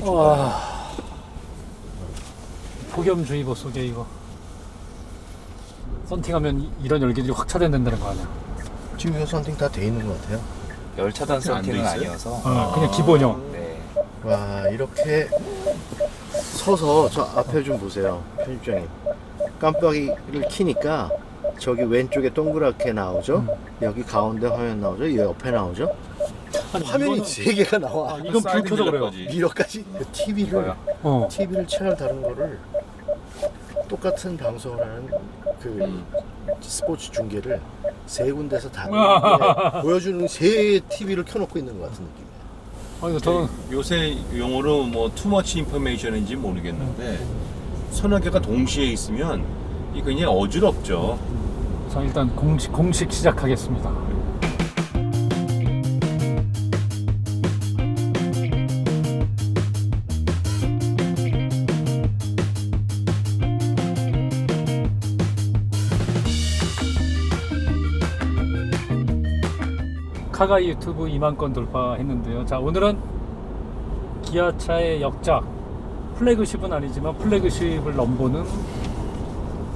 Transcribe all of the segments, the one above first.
와, 폭염주의보 속에 이거 썬팅하면 이런 열기들이 확 차단된다는 거 아니야? 지금 이거 썬팅 다 돼 있는 것 같아요. 열차단 안 썬팅은 돼 있어요? 아니어서 그냥 기본형. 네. 와, 이렇게 서서 저 앞에 좀 보세요, 편집장님. 깜빡이를 켜니까 저기 왼쪽에 동그랗게 나오죠? 여기 가운데 화면 나오죠? 이 옆에 나오죠? 아니, 화면이 이거는- 세 개가 나와. 이건 불 켜서 그래요. 미러까지. 그 TV를 어. 채널 다른 거를 똑같은 방송을 하는 그 스포츠 중계를 세 군데서 다 보여주는 세 TV를 켜놓고 있는 것 같은 느낌이에요. 이거 저는 요새 용어로 뭐 투머치 인포메이션인지 모르겠는데 서너 개가 동시에 있으면 이거 굉장히 어지럽죠. 자, 일단 공식 시작하겠습니다. 카가이 유튜브 2만 건 돌파했는데요. 자, 오늘은 기아차의 역작, 플래그십은 아니지만 플래그십을 넘보는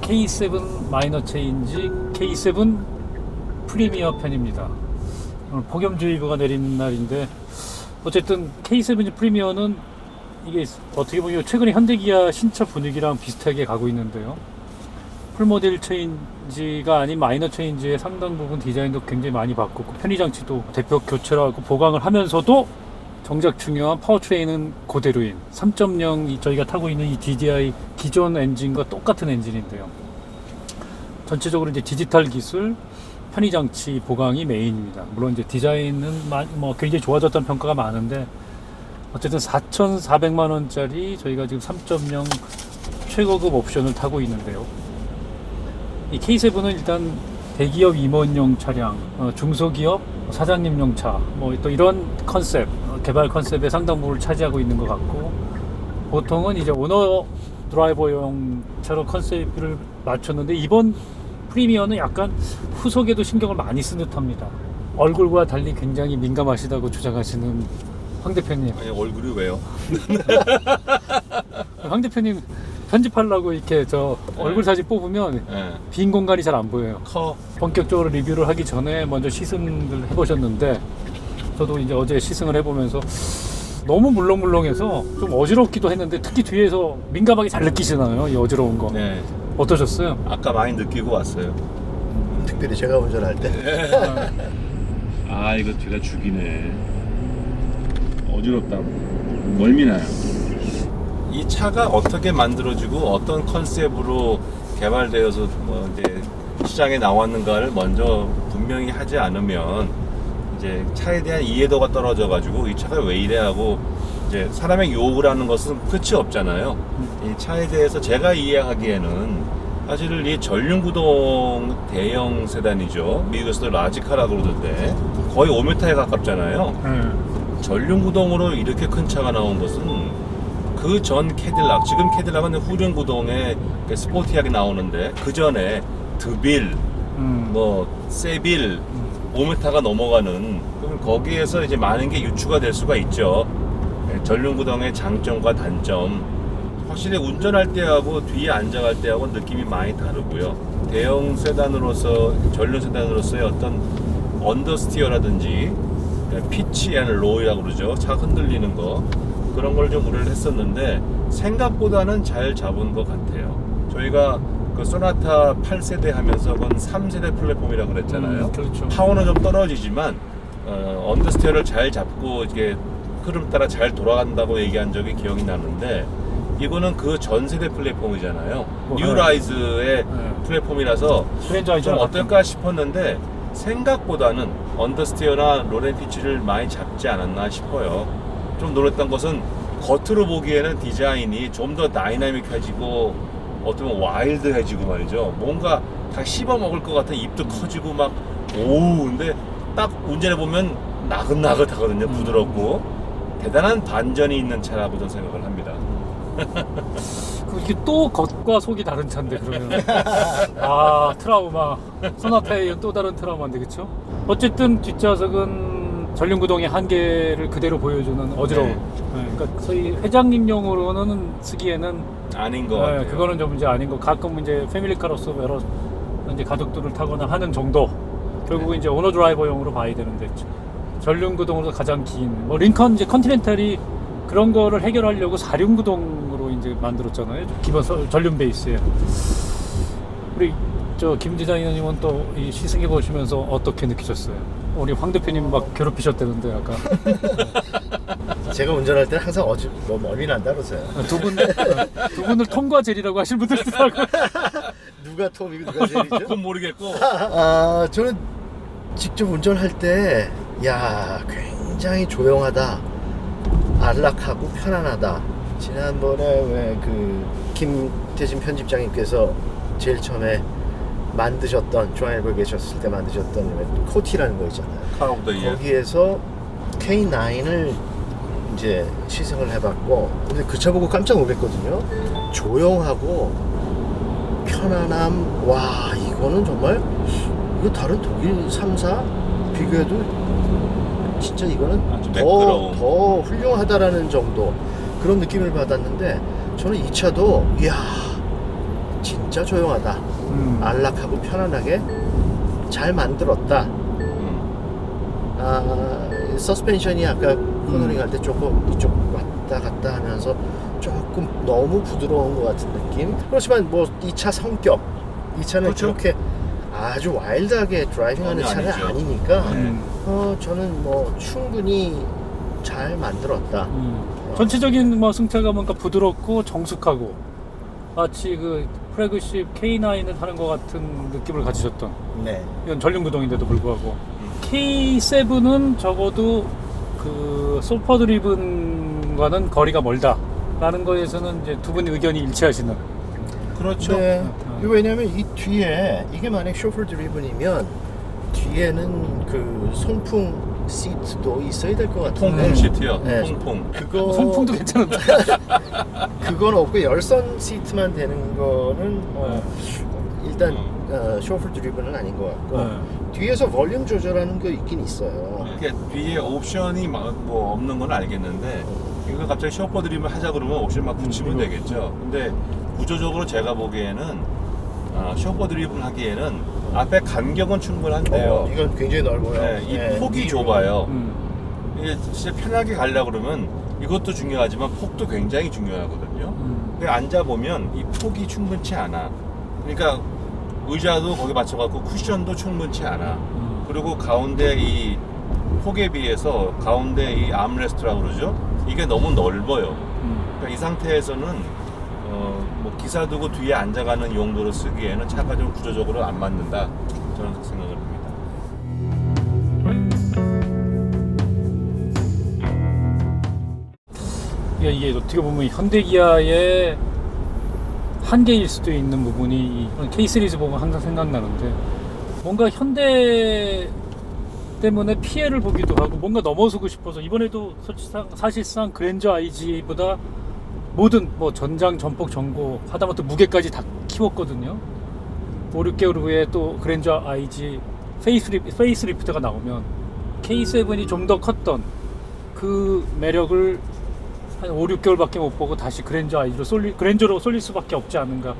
K7 마이너 체인지 K7 프리미어 편입니다. 오늘 폭염주의보가 내리는 날인데 어쨌든 K7 프리미어는 이게 어떻게 보면 최근에 현대기아 신차 분위기랑 비슷하게 가고 있는데요. 풀모델 체인지가 아닌 마이너 체인지의 상당 부분 디자인도 굉장히 많이 바꾸고 편의장치도 대표 교체를 하고 보강을 하면서도 정작 중요한 파워트레인은 그대로인 3.0 저희가 타고 있는 이 DDI 기존 엔진과 똑같은 엔진인데요. 전체적으로 이제 디지털 기술, 편의장치 보강이 메인입니다. 물론 이제 디자인은 뭐 굉장히 좋아졌다는 평가가 많은데 어쨌든 4,400만 원짜리 저희가 지금 3.0 최고급 옵션을 타고 있는데요. 이 K7은 일단 대기업 임원용 차량, 중소기업 사장님용 차, 뭐 또 이런 컨셉, 개발 컨셉의 상당 부분을 차지하고 있는 것 같고, 보통은 이제 오너 드라이버용 차로 컨셉을 맞췄는데 이번 프리미어는 약간 후속에도 신경을 많이 쓴 듯합니다. 얼굴과 달리 굉장히 민감하시다고 주장하시는 황 대표님. 아니 얼굴이 왜요? 황 대표님 편집하려고 이렇게 저 얼굴 사진 뽑으면 네. 빈 공간이 잘 안 보여요. 커. 본격적으로 리뷰를 하기 전에 먼저 시승을 해보셨는데 저도 이제 어제 시승을 해보면서 너무 물렁물렁해서 좀 어지럽기도 했는데 특히 뒤에서 민감하게 잘 느끼시나요? 이 어지러운 거. 네. 어떠셨어요? 아까 많이 느끼고 왔어요. 특별히 제가 운전할 때. 아 이거 제가 죽이네. 어지럽다. 멀미나요. 이 차가 어떻게 만들어지고 어떤 컨셉으로 개발되어서 뭐 이제 시장에 나왔는가를 먼저 분명히 하지 않으면 이제 차에 대한 이해도가 떨어져가지고 이 차가 왜 이래 하고 이제 사람의 욕을 하는 것은 끝이 없잖아요. 이 차에 대해서 제가 이해하기에는 사실 이 전륜구동 대형 세단이죠. 미국에서도 라지카라고 그러던데 거의 5m에 가깝잖아요. 전륜구동으로 이렇게 큰 차가 나온 것은 그 전 캐딜락, 지금 캐딜락은 후륜구동에 스포티하게 나오는데 그 전에 드빌, 뭐 세빌 5m가 넘어가는, 그럼 거기에서 이제 많은 게 유추가 될 수가 있죠. 전륜구동의 장점과 단점, 확실히 운전할 때하고 뒤에 앉아갈 때하고 느낌이 많이 다르고요. 대형 세단으로서, 전륜 세단으로서의 어떤 언더스티어라든지 피치 앤 로이라고 그러죠. 차 흔들리는 거, 그런 걸 좀 우려를 했었는데 생각보다는 잘 잡은 것 같아요. 저희가 그 소나타 8세대 하면서 그건 3세대 플랫폼이라고 그랬잖아요. 그렇죠. 파워는 좀 떨어지지만 언더스티어를 잘 잡고 이게 흐름 따라 잘 돌아간다고 얘기한 적이 기억이 나는데, 이거는 그 전 세대 플랫폼이잖아요. 뉴라이즈의 플랫폼이라서 좀 어떨까 싶었는데 생각보다는 언더스티어나 로렌 피치를 많이 잡지 않았나 싶어요. 좀 놀랐던 것은 겉으로 보기에는 디자인이 좀 더 다이나믹해지고 어쩌면 와일드해지고 말이죠. 뭔가 다 씹어먹을 것 같은, 입도 커지고 막 오우, 근데 딱 운전해보면 나긋나긋하거든요. 부드럽고 대단한 반전이 있는 차라고 저는 생각을 합니다. 이게 또 겉과 속이 다른 차인데 그러면 아 트라우마, 소나타의 또 다른 트라우마인데 그쵸? 어쨌든 뒷좌석은 전륜구동의 한계를 그대로 보여주는 어지러움. 네. 그러니까 소위 회장님용으로는 쓰기에는 아닌 것 같아요. 그거는 좀 이제 아닌 거. 가끔 이제 패밀리카로서 여러 이제 가족들을 타거나 하는 정도. 결국은 이제 오너 드라이버용으로 봐야 되는데 전륜구동으로 가장 긴. 뭐 링컨 이제 컨티넨탈이 그런 거를 해결하려고 4륜구동으로 이제 만들었잖아요. 기본 전륜 베이스에. 우리 저 김 디자이너님은 또 이 시승해 보시면서 어떻게 느끼셨어요? 우리 황 대표님 막 괴롭히셨다는데 아까 제가 운전할 때는 항상 뭐 멀미 난다 그러세요. 두 분을 톰과 제리라고 하실 분들도 있더라고요. 누가 톰이고 누가 제리죠? 그건 모르겠고. 저는 직접 운전할 때, 야, 굉장히 조용하다, 안락하고 편안하다. 지난번에 왜 그 김태진 편집장님께서 제일 처음에 만드셨던, 중앙일보에 계셨을 때 만드셨던 왜 코티라는 거 있잖아요. 카 오브 더 이어. 거기에서 K9을 이제 시승을 해봤고, 근데 그 차 보고 깜짝 놀랐거든요. 조용하고 편안함, 와, 이거는 정말, 이거 다른 독일 3사 비교해도 진짜 이거는 아주 매끄러움. 더 훌륭하다라는 정도, 그런 느낌을 받았는데, 저는 이 차도 이야, 진짜 조용하다, 안락하고 편안하게 잘 만들었다. 서스펜션이 아까 코너링 할 때 조금 이쪽 왔다 갔다 하면서 조금 너무 부드러운 것 같은 느낌. 그렇지만 뭐 이 차 성격, 이 차는 그렇죠. 그렇게 아주 와일드하게 드라이빙하는 전혀 차는 아니죠. 아니니까 음. 저는 뭐 충분히 잘 만들었다. 전체적인 뭐 승차가 뭔가 부드럽고 정숙하고 마치 그 프래그십 K9을 타는 것 같은 느낌을 가지셨던, 네. 이건 전륜구동인데도 불구하고 K7은 적어도 그 소퍼 드리븐과는 거리가 멀다라는 거에서는 이제 두 분의 의견이 일치하시는. 그렇죠. 네. 왜냐면 이 뒤에 이게 만약 쇼퍼 드리븐이면 뒤에는 그 송풍 시트도 있어야 될 것 같은데. 통풍 시트요. 네. 통풍. 그거 송풍도 괜찮은데. 그건 없고 열선 시트만 되는 거는 일단 쇼퍼 드리븐은 아닌 것 같고, 뒤에서 볼륨 조절하는 거 있긴 있어요. 이게 뒤에 옵션이 뭐 없는 건 알겠는데 이거 갑자기 쇼퍼 드림을 하자 그러면 옵션 막 붙이면 되겠죠. 근데 구조적으로 제가 보기에는 쇼퍼 드리븐 하기에는 앞에 간격은 충분한데요. 이건 굉장히 넓어요. 네, 이 폭이 좁아요. 음. 이게 진짜 편하게 가려고 그러면 이것도 중요하지만 폭도 굉장히 중요하거든요. 근데 앉아보면 이 폭이 충분치 않아. 그러니까 의자도 거기 맞춰갖고 쿠션도 충분치 않아. 그리고 가운데 이 폭에 비해서 가운데 이 암레스트라고 그러죠? 이게 너무 넓어요. 그러니까 이 상태에서는 뭐 기사 두고 뒤에 앉아가는 용도로 쓰기에는 차가 좀 구조적으로 안 맞는다, 저는 생각을 합니다. 이게 어떻게 보면 현대기아의 한계일 수도 있는 부분이 K 시리즈 보면 항상 생각나는데, 뭔가 현대 때문에 피해를 보기도 하고 뭔가 넘어서고 싶어서 이번에도 사실상 그랜저 IG보다 모든 뭐 전장, 전폭, 전고, 하다못해 무게까지 다 키웠거든요. 5, 6개월 후에 또 그랜저 IG 페이스리프트가 나오면 K7이 좀 더 컸던 그 매력을 한 5, 6개월밖에 못 보고 다시 그랜저로 쏠릴 수밖에 없지 않은가.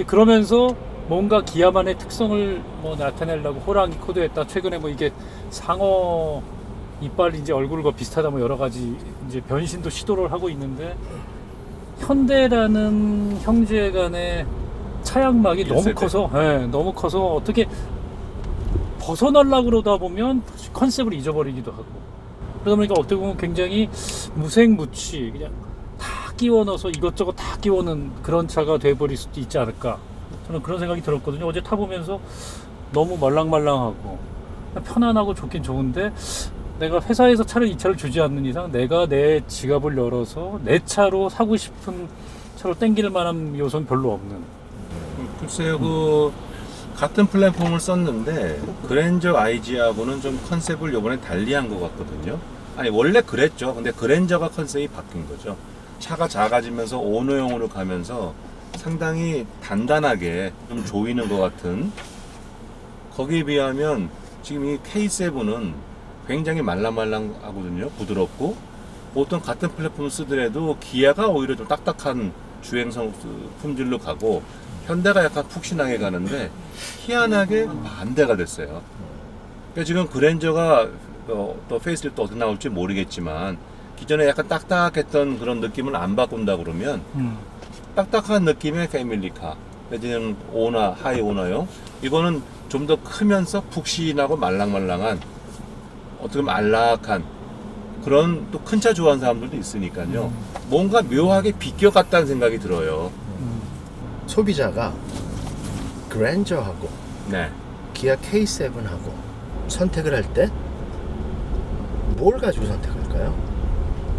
그러면서 뭔가 기아만의 특성을 뭐 나타내려고 호랑이 코드했다. 최근에 뭐 이게 상어 이빨이 이제 얼굴과 비슷하다, 뭐 여러 가지 이제 변신도 시도를 하고 있는데, 현대라는 형제 간의 차양막이 너무 커서, 너무 커서 어떻게 벗어나려고 그러다 보면 컨셉을 잊어버리기도 하고, 그러다 보니까 어떻게 보면 굉장히 무색무취 그냥 다 끼워 넣어서 이것저것 다 끼워 넣은 그런 차가 돼버릴 수도 있지 않을까, 저는 그런 생각이 들었거든요. 어제 타보면서 너무 말랑말랑하고 편안하고 좋긴 좋은데, 내가 회사에서 이 차를 주지 않는 이상 내가 내 지갑을 열어서 내 차로 사고 싶은 차로 땡길 만한 요소는 별로 없는. 글쎄요, 같은 플랫폼을 썼는데 그랜저 IG하고는 좀 컨셉을 이번에 달리한 것 같거든요. 아니 원래 그랬죠. 근데 그랜저가 컨셉이 바뀐 거죠. 차가 작아지면서 오너용으로 가면서 상당히 단단하게 좀 조이는 것 같은. 거기에 비하면 지금 이 K7은 굉장히 말랑말랑하거든요. 부드럽고 보통 같은 플랫폼을 쓰더라도 기아가 오히려 좀 딱딱한 주행성 품질로 가고 현대가 약간 푹신하게 가는데 희한하게 반대가 됐어요. 그러니까 지금 그랜저가 또 페이스리프트 어떻게 나올지 모르겠지만 기존에 약간 딱딱했던 그런 느낌을 안 바꾼다 그러면 딱딱한 느낌의 패밀리카 내지는 오나 하이 오나요. 이거는 좀 더 크면서 푹신하고 말랑말랑한 어떻게 보면 안락한 그런 또 큰 차 좋아하는 사람들도 있으니까요. 뭔가 묘하게 비껴갔다는 생각이 들어요. 소비자가 그랜저하고 네. 기아 K7하고 선택을 할 때 뭘 가지고 선택할까요?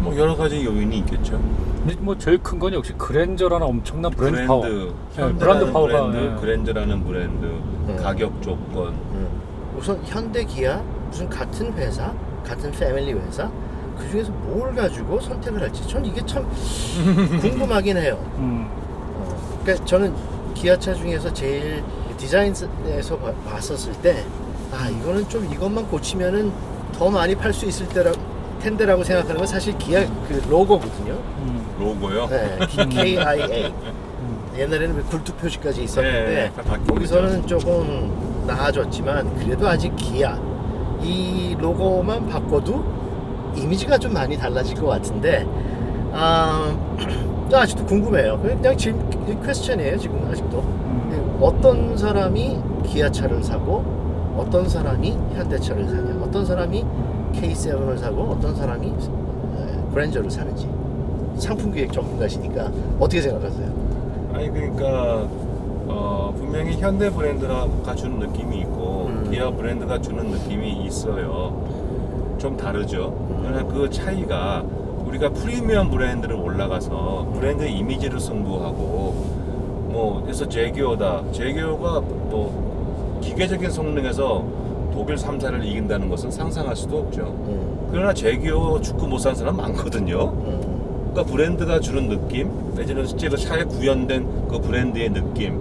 뭐 여러 가지 요인이 있겠죠. 근데 뭐 제일 큰 건 역시 그랜저라는 엄청난 브랜드 파워. 브랜드, 브랜드 현대라는 파워가, 브랜드, 네. 그랜저라는 브랜드, 가격 조건. 우선 현대 기아 무슨 같은 회사, 같은 패밀리 회사 그 중에서 뭘 가지고 선택을 할지 전 이게 참 궁금하긴 해요. 그러니까 저는 기아차 중에서 제일 디자인에서 봤었을 때 이거는 좀 이것만 고치면은 더 많이 팔 수 있을 텐데라고 생각하는 건 사실 기아 그 로고거든요. 로고요? 네, KIA. 옛날에는 굴뚝 표시까지 있었는데 네, 다 바뀌고 거기서는 조금 나아졌지만 그래도 아직 기아 이 로고만 바꿔도 이미지가 좀 많이 달라질 것 같은데 아직도 궁금해요. 그냥 지금 퀘스천이에요. 지금 아직도 어떤 사람이 기아차를 사고 어떤 사람이 현대차를 사냐, 어떤 사람이 K7을 사고 어떤 사람이 그랜저를 사는지. 상품 기획 전문가시니까 어떻게 생각하세요? 아니 그러니까 분명히 현대 브랜드가 주는 느낌이 있고 기아 브랜드가 주는 느낌이 있어요. 좀 다르죠. 그러나 그 차이가 우리가 프리미엄 브랜드를 올라가서 브랜드 이미지를 승부하고 뭐 그래서 제기어다. 제기어가 뭐 기계적인 성능에서 독일 3사를 이긴다는 것은 상상할 수도 없죠. 그러나 제기어 축구 못 사는 사람 많거든요. 그러니까 브랜드가 주는 느낌 내지는 실제 그 차에 구현된 그 브랜드의 느낌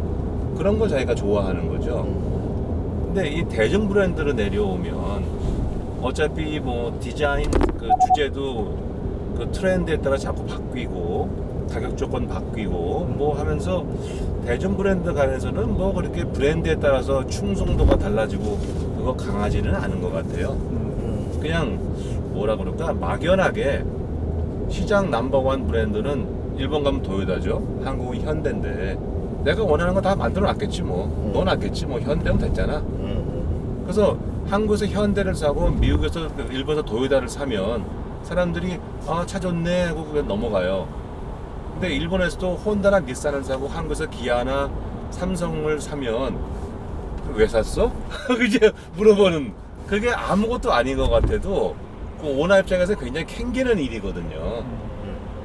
그런 걸 자기가 좋아하는 거죠. 근데 이 대중 브랜드로 내려오면 어차피 뭐 디자인 그 주제도 그 트렌드에 따라 자꾸 바뀌고 가격 조건 바뀌고 뭐 하면서 대중 브랜드 간에서는 뭐 그렇게 브랜드에 따라서 충성도가 달라지고 그거 강하지는 않은 것 같아요. 그냥 뭐라 그럴까 막연하게 시장 넘버원 브랜드는 일본 가면 도요타죠. 한국은 현대인데 내가 원하는 거 다 만들어 놨겠지 뭐 넣어놨겠지 뭐 현대는 됐잖아. 그래서 한국에서 현대를 사고 미국에서 일본에서 도요타를 사면 사람들이 차 좋네 하고 그냥 넘어가요. 근데 일본에서도 혼다나 닛산을 사고 한국에서 기아나 삼성을 사면 왜 샀어? 이제 물어보는 그게 아무것도 아닌 것 같아도 그 오너 입장에서 굉장히 캥기는 일이거든요.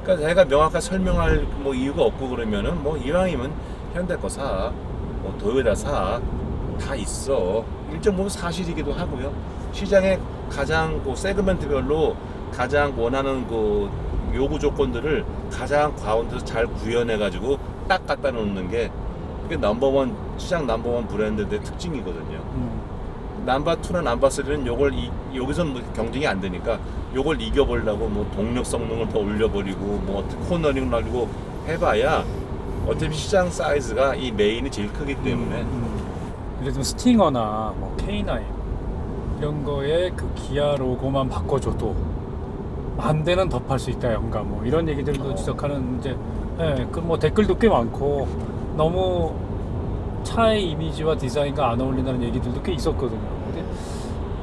그러니까 자기가 명확하게 설명할 뭐 이유가 없고 그러면은 뭐 이왕이면 현대 거 사, 뭐 도요타 사, 다 있어. 일정 부분 사실이기도 하고요. 시장에 가장 그 세그먼트별로 가장 원하는 그 요구 조건들을 가장 가운데서 잘 구현해가지고 딱 갖다 놓는 게 그게 넘버원 시장 넘버원 브랜드의 특징이거든요. 넘버 2나 넘버 3는 요걸 여기서 뭐 경쟁이 안 되니까 요걸 이겨보려고 뭐 동력 성능을 더 올려버리고 뭐 코너링을 날리고 해봐야 어차피 시장 사이즈가 이 메인이 제일 크기 때문에 예를 들면 스팅어나 뭐 K9 이런 거에 그 기아 로고만 바꿔줘도 만 대는 더 팔 수 있다 연가 뭐 이런 얘기들도 지적하는 이제 그 뭐 댓글도 꽤 많고 너무 차의 이미지와 디자인과 안 어울린다는 얘기들도 꽤 있었거든요. 근데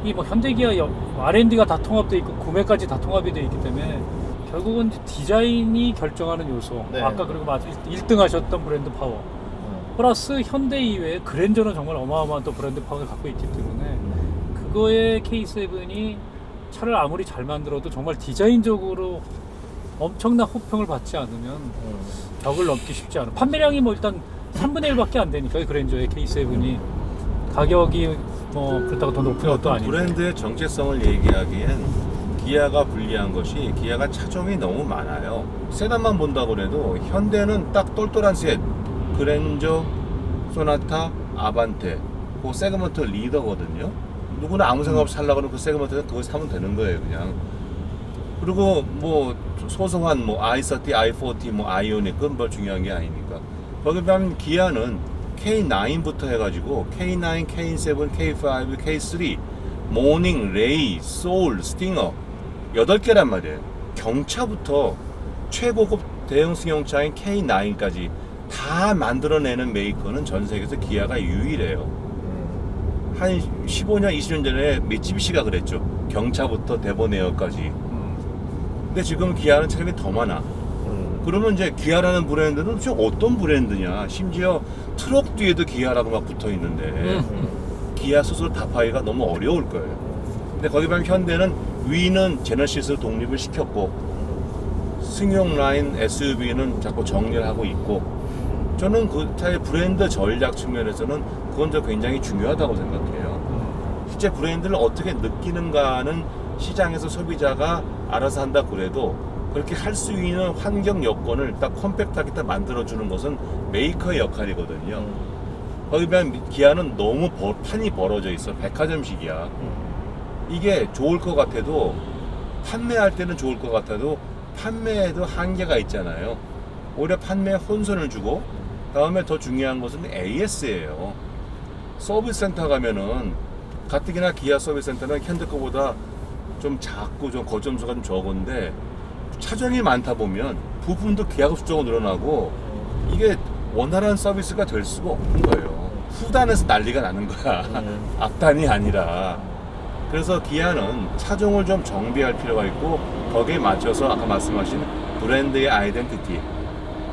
이 뭐 현대기아 R&D가 다 통합되어 있고 구매까지 다 통합이 되어 있기 때문에 결국은 이제 디자인이 결정하는 요소. 네. 아까 그리고 1등 하셨던 브랜드 파워. 플러스 현대 이외에 그랜저는 정말 어마어마한 또 브랜드 파워를 갖고 있기 때문에 그거에 K7이 차를 아무리 잘 만들어도 정말 디자인적으로 엄청난 호평을 받지 않으면 벽을 넘기 쉽지 않아. 판매량이 뭐 일단 3분의 1밖에 안 되니까요. 그랜저의 K7이 가격이 뭐 그렇다고 더 높은 것도 아니고 브랜드의 정체성을 얘기하기엔 기아가 불리한 것이 기아가 차종이 너무 많아요. 세단만 본다고 해도 현대는 딱 똘똘한 셋 그랜저, 소나타, 아반떼 그 세그먼트 리더거든요. 누구나 아무 생각 없이 살려고 하는 그 세그먼트는 그걸 사면 되는 거예요, 그냥. 그리고 뭐 소소한 뭐 i30, i40, 뭐 아이오닉 그건 별 중요한 게 아니니까. 거기에 비하면 기아는 K9부터 해가지고 K9, K7, K5, K3, 모닝, 레이, 소울, 스팅어 8개란 말이에요. 경차부터 최고급 대형 승용차인 K9까지 다 만들어내는 메이커는 전 세계에서 기아가 유일해요. 한 15년, 20년 전에 미쓰비시가 그랬죠. 경차부터 대보네어까지. 근데 지금 기아는 차량이 더 많아. 그러면 이제 기아라는 브랜드는 도대체 어떤 브랜드냐? 심지어 트럭 뒤에도 기아라고 막 붙어 있는데 기아 스스로 답하기가 너무 어려울 거예요. 근데 거기 보면 현대는 위는 제너시스로 독립을 시켰고 승용 라인 SUV는 자꾸 정리를 하고 있고 저는 그 차의 브랜드 전략 측면에서는 그건 저 굉장히 중요하다고 생각해요. 실제 브랜드를 어떻게 느끼는가는 시장에서 소비자가 알아서 한다 그래도 그렇게 할 수 있는 환경 여건을 딱 컴팩트하게 딱 만들어주는 것은 메이커의 역할이거든요. 거기 비하면 기아는 너무 판이 벌어져 있어. 백화점식이야. 이게 좋을 것 같아도 판매할 때는 좋을 것 같아도 판매에도 한계가 있잖아요. 오히려 판매에 혼선을 주고 다음에 더 중요한 것은 AS예요. 서비스 센터 가면은 가뜩이나 기아 서비스 센터는 현대 거보다 좀 작고 좀 거점수가 좀 적은데 차종이 많다 보면 부품도 기하급 수적으로 늘어나고 이게 원활한 서비스가 될 수가 없는 거예요. 후단에서 난리가 나는 거야. 앞단이 아니라. 그래서 기아는 차종을 좀 정비할 필요가 있고 거기에 맞춰서 아까 말씀하신 브랜드의 아이덴티티,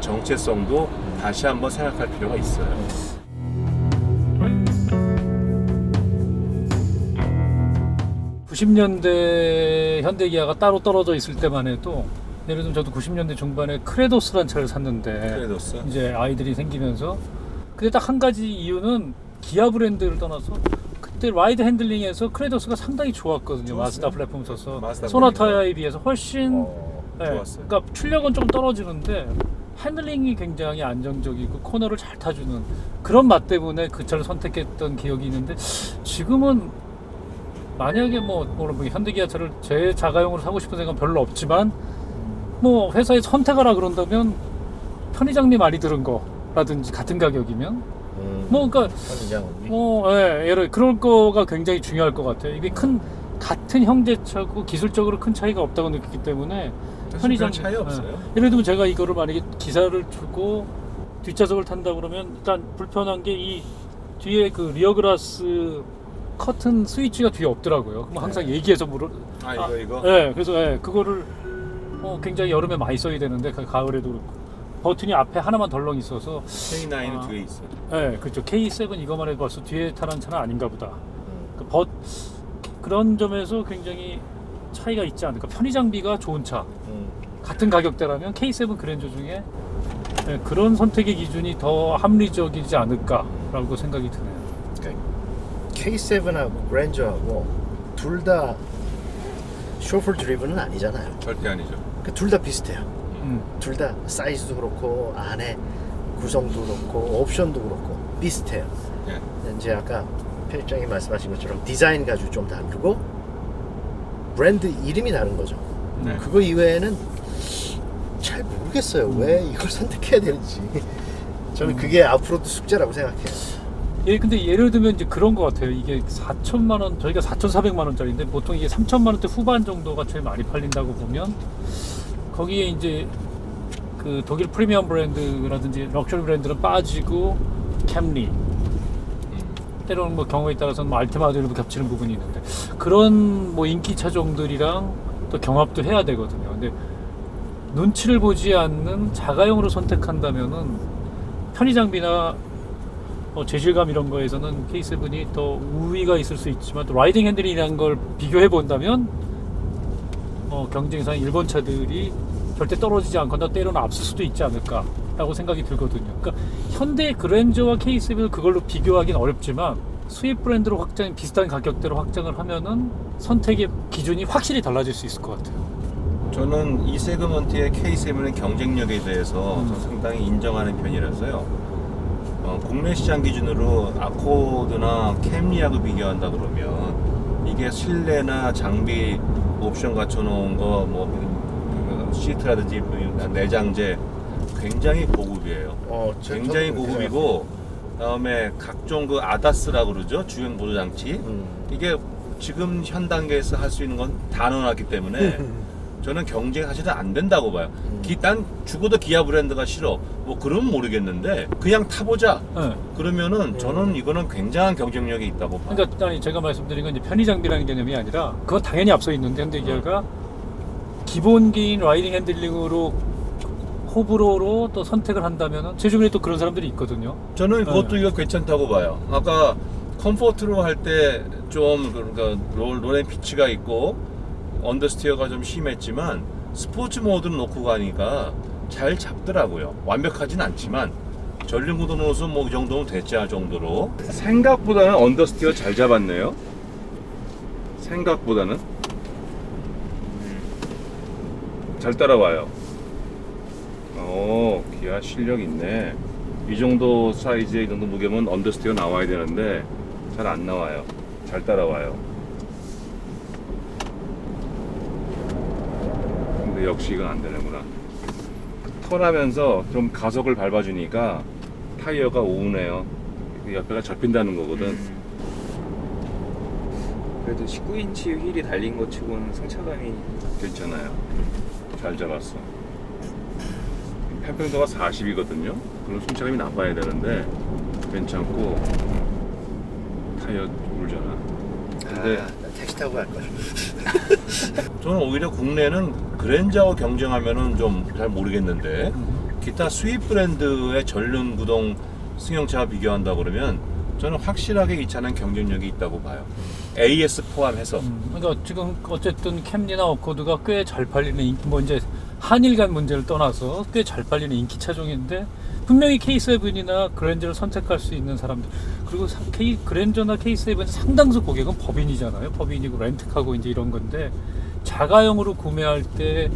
정체성도 다시 한번 생각할 필요가 있어요. 90년대 현대기아가 따로 떨어져 있을 때만 해도 예를 들면 저도 90년대 중반에 크레도스란 차를 샀는데 크레도스? 이제 아이들이 생기면서 근데 딱 한 가지 이유는 기아 브랜드를 떠나서 그때 라이드 핸들링에서 크레도스가 상당히 좋았거든요. 좋았어요? 마스다 플랫폼 써서 마스다 소나타에 비해서 훨씬 좋았어요. 그러니까 출력은 좀 떨어지는데 핸들링이 굉장히 안정적이고 코너를 잘 타주는 그런 맛 때문에 그 차를 선택했던 기억이 있는데 지금은 만약에 뭐 현대기아차를 제 자가용으로 사고 싶은 생각은 별로 없지만 뭐 회사에 선택하라 그런다면 편의장비 많이 들은 거라든지 같은 가격이면 뭐 그러니까 예를 그럴 거가 굉장히 중요할 것 같아요. 이게 같은 형제차고 기술적으로 큰 차이가 없다고 느끼기 때문에 편의장 차이 없어요. 예를 들면 제가 이거를 만약에 기사를 주고 뒷좌석을 탄다 그러면 일단 불편한 게 이 뒤에 그 리어 그라스 커튼 스위치가 뒤에 없더라고요. 그럼 항상 얘기해서 이거. 네, 그래서 그거를 굉장히 여름에 많이 써야 되는데 가을에도 그렇고 버튼이 앞에 하나만 덜렁 있어서 K9은 뒤에 있어요. 네, 그렇죠. K7 이거만 해도 벌써 뒤에 타는 차는 아닌가 보다. 그런 점에서 굉장히 차이가 있지 않을까. 편의장비가 좋은 차 같은 가격대라면 K7 그랜저 중에 그런 선택의 기준이 더 합리적이지 않을까라고 생각이 드네요. K7하고 그랜저하고 둘 다 쇼플 드리븐은 아니잖아요. 절대 아니죠. 둘 다 비슷해요. 둘 다 사이즈도 그렇고 안에 구성도 그렇고 옵션도 그렇고 비슷해요. 네. 이제 아까 편집장이 말씀하신 것처럼 디자인 가지고 좀 다르고 브랜드 이름이 다른 거죠. 네. 그거 이외에는 잘 모르겠어요. 왜 이걸 선택해야 되는지. 저는 그게 앞으로도 숙제라고 생각해요. 근데 예를 들면 이제 그런 것 같아요. 이게 4천만 원, 저희가 4,400만 원짜리인데 보통 이게 3천만 원대 후반 정도가 제일 많이 팔린다고 보면 거기에 이제 그 독일 프리미엄 브랜드라든지 럭셔리 브랜드는 빠지고 캠리, 때로는 뭐 경우에 따라서는 뭐 알테마들도 겹치는 부분이 있는데 그런 뭐 인기 차종들이랑 또 경합도 해야 되거든요. 근데 눈치를 보지 않는 자가용으로 선택한다면은 편의장비나 재질감 이런 거에서는 K7이 더 우위가 있을 수 있지만 또 라이딩 핸들이라는 걸 비교해 본다면 경쟁상 일본 차들이 절대 떨어지지 않거나 때로는 앞설 수도 있지 않을까라고 생각이 들거든요. 그러니까 현대 그랜저와 K7을 그걸로 비교하기는 어렵지만 수입 브랜드로 비슷한 가격대로 확장을 하면은 선택의 기준이 확실히 달라질 수 있을 것 같아요. 저는 이 세그먼트의 K7의 경쟁력에 대해서 상당히 인정하는 편이라서요. 국내 시장 기준으로 아코드나 캠리하고 비교한다 그러면 이게 실내나 장비 옵션 갖춰놓은 거, 뭐 시트라든지 내장재 굉장히 고급이에요. 굉장히 고급이고, 그다음에 각종 그 아다스라고 그러죠, 주행 보조 장치. 이게 지금 현 단계에서 할 수 있는 건 다 넣어놨기 때문에 저는 경쟁이 사실은 안 된다고 봐요. 난 죽어도 기아 브랜드가 싫어. 뭐 그러면 모르겠는데 그냥 타보자. 네. 그러면은 저는 이거는 굉장한 경쟁력이 있다고 봐요. 그러니까 아니, 제가 말씀드린 건 이제 편의 장비라는 개념이 아니라 그건 당연히 앞서 있는데 현대기아가 기본기인 라이딩 핸들링으로 호불호로 또 선택을 한다면은 제 주변에 또 그런 사람들이 있거든요. 저는 그것도 이거 괜찮다고 봐요. 아까 컴포트로 할 때 좀 그러니까 롤앤 피치가 있고 언더스티어가 좀 심했지만 스포츠 모드로 놓고 가니까 잘 잡더라고요. 완벽하진 않지만 전륜구동 노수 뭐 이 정도면 됐지 할 정도로 생각보다는 언더스티어 잘 잡았네요. 생각보다는 잘 따라와요. 기아 실력 있네. 이 정도 사이즈의 이 정도 무게면 언더스티어 나와야 되는데 잘 안 나와요. 잘 따라와요. 근데 역시 이건 안 되는구나. 턴하면서 좀 가속을 밟아주니까 타이어가 우우네요. 옆에가 접힌다는 거거든. 그래도 19인치 휠이 달린 것 치고는 승차감이 괜찮아요. 잘 잡았어. 편평도가 40이거든요. 그럼 승차감이 나빠야 되는데 괜찮고 타이어 울잖아. 근데 택시 타고 갈 거죠. 저는 오히려 국내는 그랜저하고 경쟁하면은 좀 잘 모르겠는데 기타 수입 브랜드의 전륜 구동 승용차와 비교한다 그러면 저는 확실하게 이 차는 경쟁력이 있다고 봐요. AS 포함해서. 그러니까 지금 어쨌든 캠리나 어코드가 꽤 잘 팔리는 뭐 이제 한일 간 문제를 떠나서 꽤 잘 팔리는 인기 차종인데 분명히 K7이나 그랜저를 선택할 수 있는 사람들 그리고 그랜저나 K7은 상당수 고객은 법인이잖아요. 법인이고 렌트카고 이제 이런 건데 자가용으로 구매할 때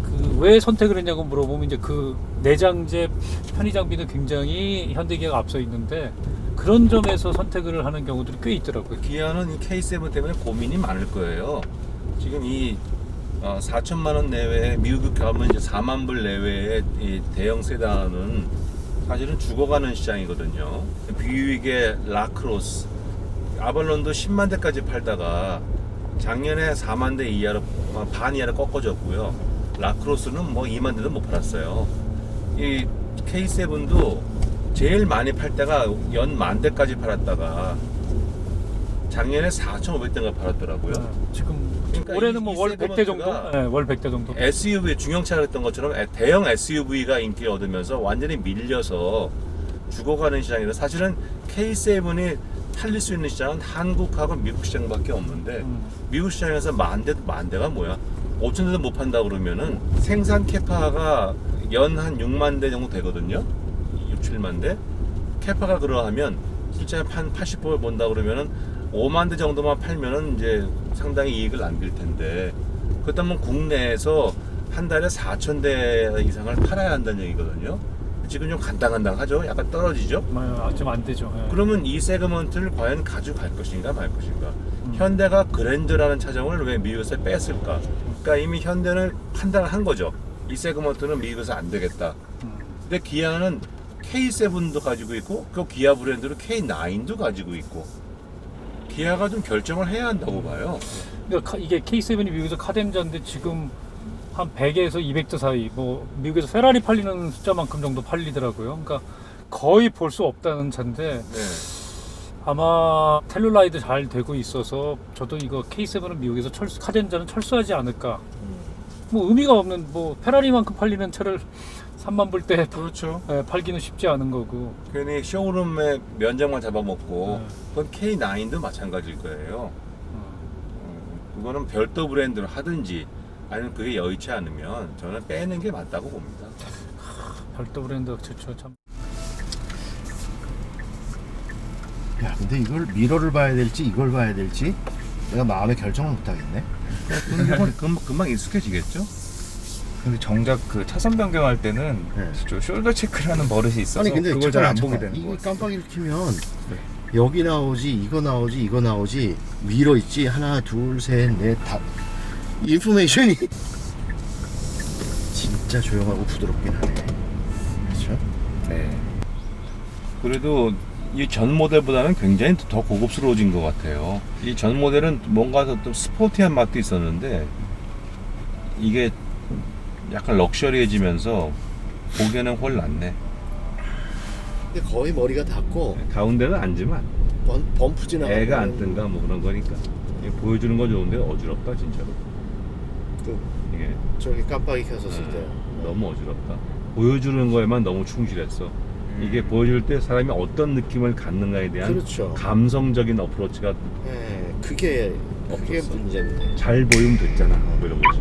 그 왜 선택을 했냐고 물어보면 이제 그 내장재 편의 장비는 굉장히 현대기아가 앞서 있는데 그런 점에서 선택을 하는 경우들이 꽤 있더라고요. 기아는 이 K7 때문에 고민이 많을 거예요. 지금 이 4천만 원 내외에 미국 가면 이제 4만 불 내외의 이 대형 세단은 사실은 죽어가는 시장이거든요. 비유익의 라크로스, 아발론도 10만 대까지 팔다가 작년에 4만 대 이하로 반 이하로 꺾어졌고요. 라크로스는 뭐 2만 대도 못 팔았어요. 이 K7도 제일 많이 팔 때가 연 만 대까지 팔았다가 작년에 4,500대가 팔았더라고요. 지금 그러니까 올해는 뭐 월 100대 정도? 네, 월 100대 정도. SUV 중형차 그랬던 것처럼 대형 SUV가 인기를 얻으면서 완전히 밀려서 죽어가는 시장이라 사실은 K7이 팔릴 수 있는 시장은 한국하고 미국 시장밖에 없는데 미국 시장에서 만 대가 뭐야? 5천 대도 못 판다 그러면은 생산 캐파가 연 한 6만 대 정도 되거든요. 6, 7만 대. 캐파가 그러하면 실제 한 80%를 본다 그러면은 5만 대 정도만 팔면은 이제 상당히 이익을 남길 텐데 그렇다면 국내에서 한 달에 4천 대 이상을 팔아야 한다는 얘기거든요. 지금 좀 간당간당하죠. 약간 떨어지죠. 좀 안 되죠. 네. 그러면 이 세그먼트를 과연 가져갈 것인가 말 것인가. 현대가 그랜저라는 차종을 왜 미국에서 뺐을까? 그러니까 이미 현대는 판단을 한 거죠. 이 세그먼트는 미국에서 안 되겠다. 근데 기아는 K7도 가지고 있고 그 기아 브랜드로 K9도 가지고 있고 기아가 좀 결정을 해야 한다고 봐요. 그러니까 이게 K7이 미국에서 카덴자인데 지금 한 100에서 200대 사이 뭐 미국에서 페라리 팔리는 숫자만큼 정도 팔리더라고요. 그러니까 거의 볼 수 없다는 차인데 네. 아마 텔룰라이드 잘 되고 있어서 저도 이거 K7은 미국에서 카덴자는 철수하지 않을까. 뭐 의미가 없는 뭐 페라리만큼 팔리는 차를 3만 불 때 그렇죠. 팔기는 쉽지 않은 거고. 괜히 쇼룸에 면적만 잡아먹고 네. 그건 K9도 마찬가지일 거예요. 그거는 별도 브랜드로 하든지 아니면 그게 여의치 않으면 저는 빼는 게 맞다고 봅니다. 별도 브랜드 그렇죠 참. 야, 근데 이걸 미러를 봐야 될지 이걸 봐야 될지 내가 마음의 결정을 못 하겠네. 금방 익숙해지겠죠? 근데 정작 그 차선 변경할 때는 네. 저 숄더 체크라는 버릇이 있어서 아니 근데 그걸 잘 안 잠깐만, 보게 되는 이게 거 같아요. 깜빡이를 켜면 여기 나오지, 이거 나오지, 이거 나오지, 미러 있지, 하나, 둘, 셋, 넷, 다. 인포메이션이 진짜 조용하고 부드럽긴 하네. 그렇죠? 네. 그래도 이 전 모델보다는 굉장히 더 고급스러워진 것 같아요. 이 전 모델은 뭔가 좀 스포티한 맛도 있었는데 이게 약간 럭셔리해지면서 보기에는 훨 낫네. 근데 거의 머리가 닿고 가운데는 앉으면 안 돼. 범프 지나가고 애가 안 뜬가 뭐 그런 거니까. 이게 보여주는 건 좋은데 어지럽다 진짜로. 그 이게 저기 깜빡이 켰었을 때 너무 어지럽다. 보여주는 거에만 너무 충실했어. 이게 보여줄 때 사람이 어떤 느낌을 갖는가에 대한 그렇죠. 감성적인 어프로치가 네, 그게 없었어. 문제인데. 잘 보이면 됐잖아. 뭐 이런 거지.